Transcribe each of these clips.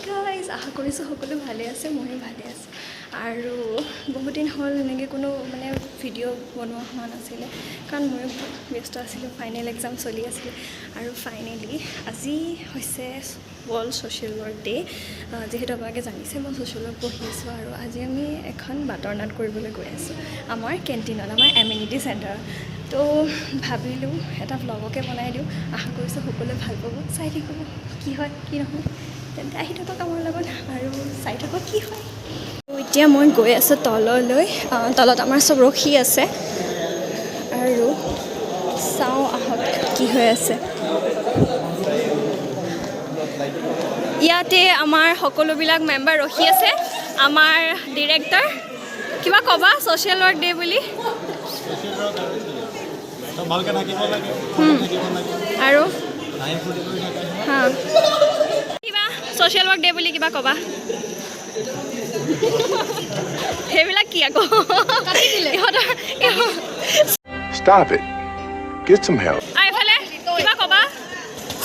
Guys আশা কৰিছোঁ সকলো ভালে আছে ময়ো ভালে আছোঁ আৰু বহুত দিন হ'ল এনেকৈ কোনো মানে ভিডিঅ' বনোৱা হোৱা নাছিলে কাৰণ ময়ো ব্যস্ত আছিলোঁ ফাইনেল এক্সাম চলি আছিলে আৰু ফাইনেলি আজি হৈছে ৱৰ্ল্ড ছ'চিয়েল ৱৰ্ক ডে যিহেতু আপোনালোকে জানিছে মই ছ'চিয়েল ৱৰ্ক পঢ়ি আছোঁ আৰু আজি আমি এখন বাটৰ নাট কৰিবলৈ গৈ আছোঁ আমাৰ কেণ্টিনত আমাৰ এমিনিটি চেণ্টাৰত তো ভাবিলোঁ এটা ভ্লগকে বনাই দিওঁ আশা কৰিছোঁ সকলোৱে ভাল পাব চাই থাকিব কি হয় কি নহয় তেন্তে আহি থাকক আমাৰ লগত আৰু চাই থাকক কি হয় এতিয়া মই গৈ আছোঁ তললৈ তলত আমাৰ চব ৰখি আছে আৰু চাওঁ আহক কি হৈ আছে ইয়াতে আমাৰ সকলোবিলাক মেম্বাৰ ৰখি আছে আমাৰ ডিৰেক্টৰ কিবা ক'বা ছ'চিয়েল ৱৰ্ক ডে বুলি আৰু হা কিবা ছ'চিয়েল ৱৰ্ক ডে বুলি কিবা ক'বা সেইবিলাক কি আকৌ Stop it. Get some help. এইফালে কিবা ক'বা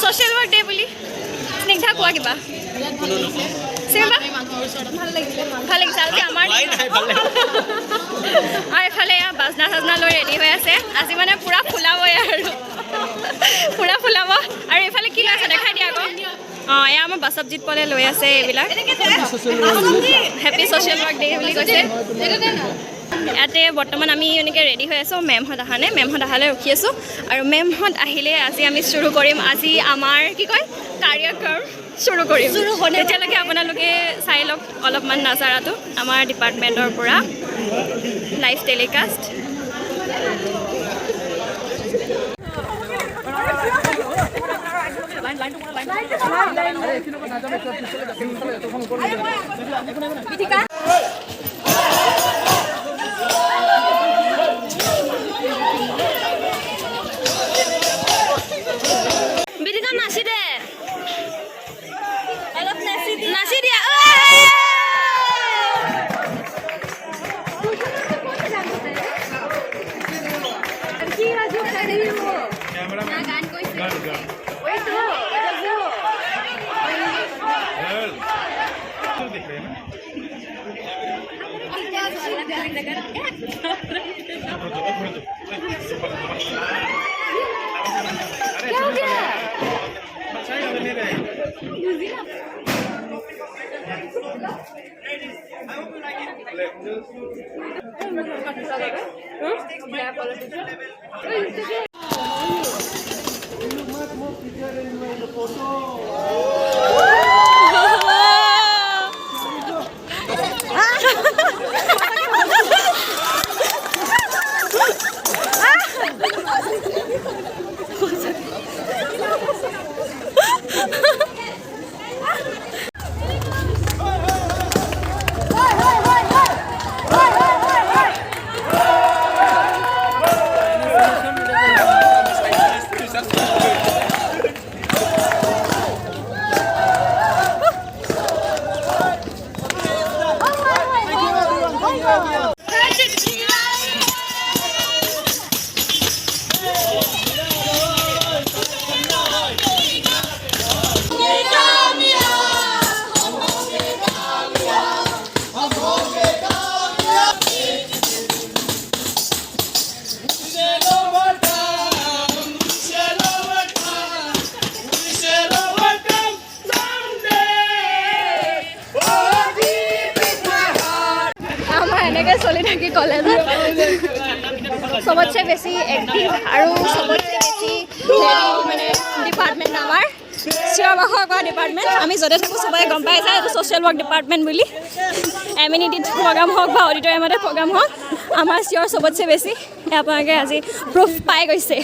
ছ'চিয়েল ৱৰ্ক ডে বুলি স্নিগ্ধা কোৱা কিবা ভাল লাগিছে আজি আমাৰ আৰু এইফালে বাজনা চাজনা লৈ ৰেডি হৈ আছে আজি মানে পূৰা ফুলাবই আৰু পূৰা ফুলাব আৰু এইফালে কি লৈ আছে দেখাই দিয়া আকৌ অঁ এয়া আমাৰ বাসৱজিৎ পলে লৈ আছে এইবিলাক হেপী ছ'চিয়েল ৱৰ্ক ডে বুলি কৈছে ইয়াতে বৰ্তমান আমি এনেকৈ ৰেডি হৈ আছোঁ মেমহঁত অহা নাই মেমহঁত অহালৈ ৰখি আছোঁ আৰু মেমহঁত আহিলে আজি আমি চুৰু কৰিম আজি আমাৰ কি কয় কাৰ্যক্ৰম চুৰু কৰিম তেতিয়ালৈকে আপোনালোকে চাই লওক অলপমান নাজাৰাটো আমাৰ ডিপাৰ্টমেণ্টৰ পৰা লাইভ টেলিকাষ্ট চলি থাকি কলেজত চবতছে বেছি এক্টিভ আৰু চবতছে বেছি হেৰি মানে ডিপাৰ্টমেণ্ট আমাৰ চিঞৰ বাখৰ কৰা ডিপাৰ্টমেণ্ট আমি য'তে থাকোঁ চবৰে গম পাই যায় এইটো ছ'চিয়েল ৱৰ্ক ডিপাৰ্টমেণ্ট বুলি এমিনিটিত প্ৰগ্ৰাম হওক বা অডিটৰিয়ামতে প্ৰগ্ৰাম হওক আমাৰ চিঞৰ চবতছে বেছি আপোনালোকে আজি প্ৰুফ পাই গৈছে